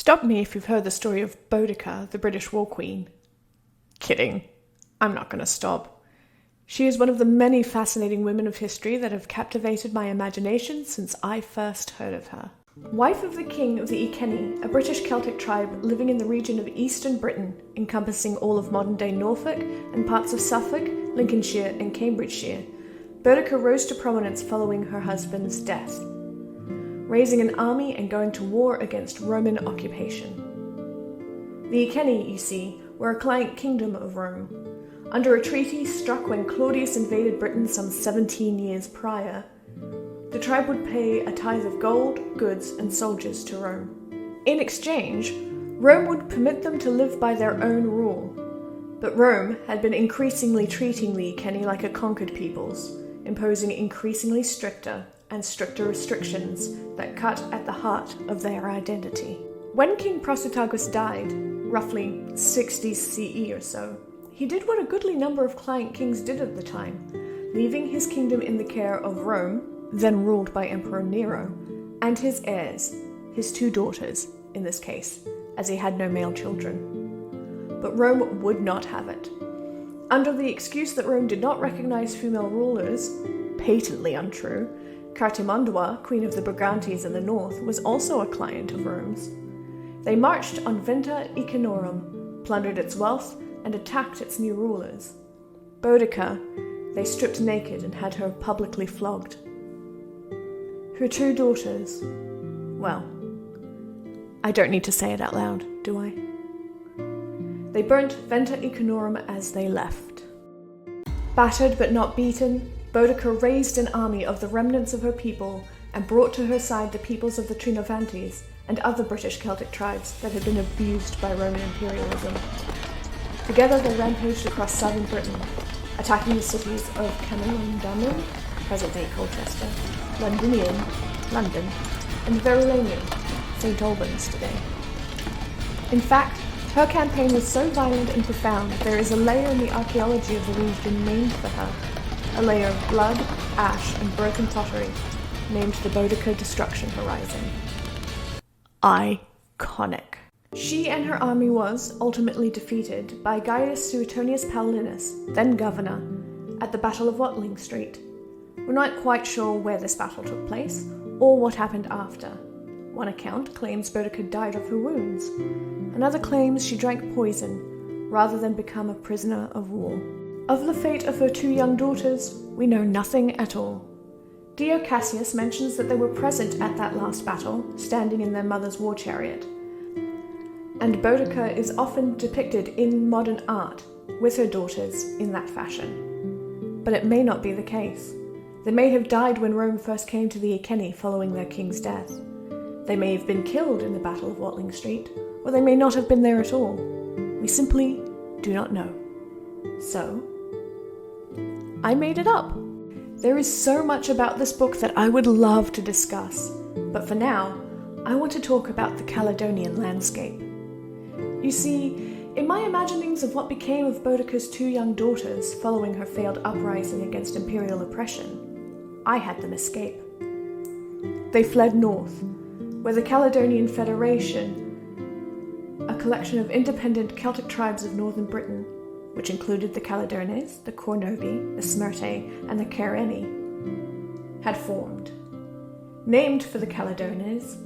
Stop me if you've heard the story of Boudica, the British war queen. Kidding. I'm not going to stop. She is one of the many fascinating women of history that have captivated my imagination since I first heard of her. Wife of the king of the Iceni, a British Celtic tribe living in the region of eastern Britain, encompassing all of modern-day Norfolk and parts of Suffolk, Lincolnshire and Cambridgeshire, Boudica rose to prominence following her husband's death, raising an army and going to war against Roman occupation. The Iceni, you see, were a client kingdom of Rome. Under a treaty struck when Claudius invaded Britain some 17 years prior, the tribe would pay a tithe of gold, goods, and soldiers to Rome. In exchange, Rome would permit them to live by their own rule. But Rome had been increasingly treating the Iceni like a conquered peoples, imposing increasingly stricter and stricter restrictions that cut at the heart of their identity. When King Prasutagus died, roughly 60 CE or so, he did what a goodly number of client kings did at the time, leaving his kingdom in the care of Rome, then ruled by Emperor Nero, and his heirs, his 2 daughters, in this case, as he had no male children. But Rome would not have it. Under the excuse that Rome did not recognize female rulers, patently untrue, Cartimandua, queen of the Brigantes in the north, was also a client of Rome's. They marched on Venta Icenorum, plundered its wealth, and attacked its new rulers. Boudica, they stripped naked and had her publicly flogged. Her 2 daughters, well, I don't need to say it out loud, do I? They burnt Venta Icenorum as they left. Battered but not beaten, Boudica raised an army of the remnants of her people and brought to her side the peoples of the Trinovantes and other British Celtic tribes that had been abused by Roman imperialism. Together they rampaged across southern Britain, attacking the cities of Camalodunum, present-day Colchester, Londinium, London, and Verulamium, St. Albans today. In fact, her campaign was so violent and profound that there is a layer in the archaeology of the region named for her, a layer of blood, ash, and broken pottery, named the Boudica Destruction Horizon. Iconic. She and her army was ultimately defeated by Gaius Suetonius Paulinus, then governor, at the Battle of Watling Street. We're not quite sure where this battle took place, or what happened after. One account claims Boudica died of her wounds. Another claims she drank poison, rather than become a prisoner of war. Of the fate of her 2 young daughters, we know nothing at all. Dio Cassius mentions that they were present at that last battle, standing in their mother's war chariot. And Boudica is often depicted in modern art, with her daughters, in that fashion. But it may not be the case. They may have died when Rome first came to the Iceni following their king's death. They may have been killed in the Battle of Watling Street, or they may not have been there at all. We simply do not know. So, I made it up. There is so much about this book that I would love to discuss, but for now, I want to talk about the Caledonian landscape. You see, in my imaginings of what became of Boudica's 2 young daughters following her failed uprising against imperial oppression, I had them escape. They fled north, where the Caledonian Federation, a collection of independent Celtic tribes of northern Britain, which included the Caledones, the Cornobi, the Smyrtae, and the Caireni, had formed. Named for the Caledones,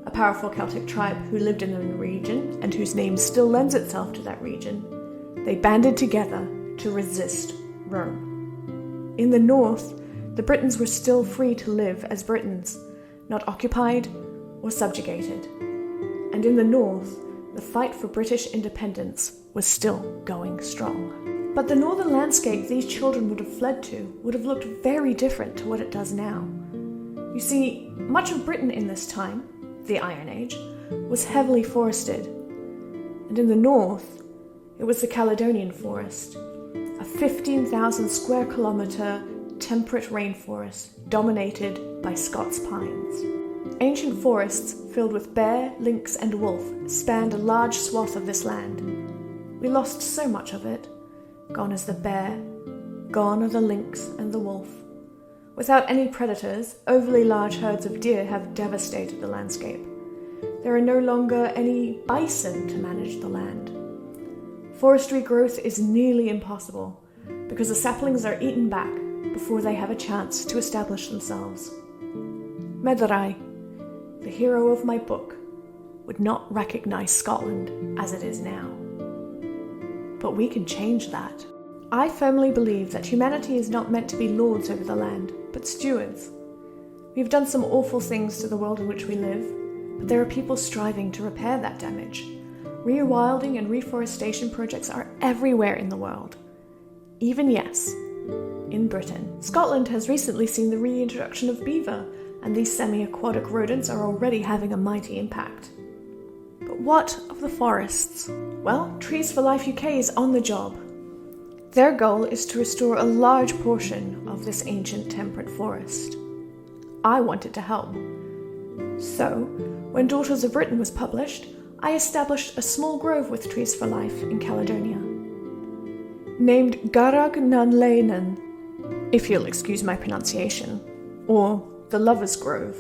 a powerful Celtic tribe who lived in the region and whose name still lends itself to that region, they banded together to resist Rome. In the north, the Britons were still free to live as Britons, not occupied or subjugated. And in the north, the fight for British independence was still going strong. But the northern landscape these children would have fled to would have looked very different to what it does now. You see, much of Britain in this time, the Iron Age, was heavily forested. And in the north, it was the Caledonian forest, a 15,000 square kilometre temperate rainforest dominated by Scots pines. Ancient forests filled with bear, lynx, and wolf spanned a large swath of this land. We lost so much of it. Gone is the bear, gone are the lynx and the wolf. Without any predators, overly large herds of deer have devastated the landscape. There are no longer any bison to manage the land. Forestry growth is nearly impossible because the saplings are eaten back before they have a chance to establish themselves. Medarai, the hero of my book, would not recognize Scotland as it is now. But we can change that. I firmly believe that humanity is not meant to be lords over the land, but stewards. We've done some awful things to the world in which we live, but there are people striving to repair that damage. Rewilding and reforestation projects are everywhere in the world. Even, yes, in Britain. Scotland has recently seen the reintroduction of beaver, and these semi-aquatic rodents are already having a mighty impact. But what of the forests? Well, Trees for Life UK is on the job. Their goal is to restore a large portion of this ancient temperate forest. I wanted to help. So, when Daughters of Britain was published, I established a small grove with Trees for Life in Caledonia. Named Garag nan Leinen, if you'll excuse my pronunciation, or the Lovers' Grove,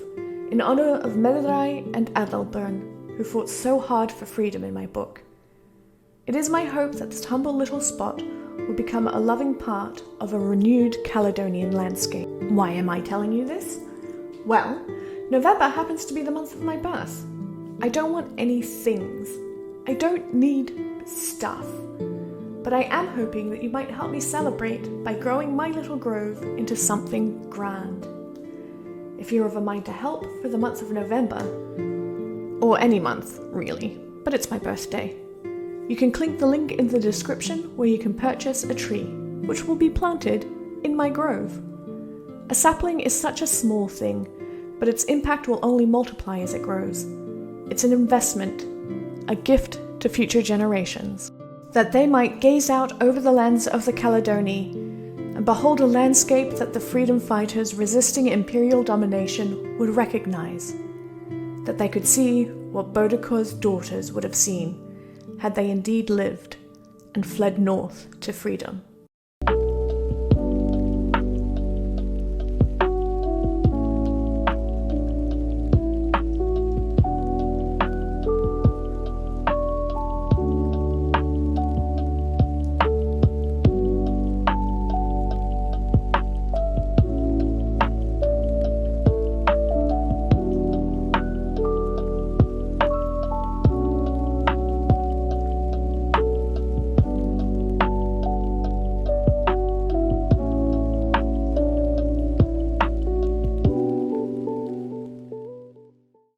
in honour of Medarai and Adalbern, who fought so hard for freedom in my book. It is my hope that this humble little spot will become a loving part of a renewed Caledonian landscape. Why am I telling you this? Well, November happens to be the month of my birth. I don't want any things. I don't need stuff. But I am hoping that you might help me celebrate by growing my little grove into something grand. If you're of a mind to help for the month of November, or any month, really, but it's my birthday, you can click the link in the description where you can purchase a tree, which will be planted in my grove. A sapling is such a small thing, but its impact will only multiply as it grows. It's an investment, a gift to future generations, that they might gaze out over the lands of the Caledony and behold a landscape that the freedom fighters resisting imperial domination would recognize, that they could see what Boudicca's daughters would have seen had they indeed lived and fled north to freedom.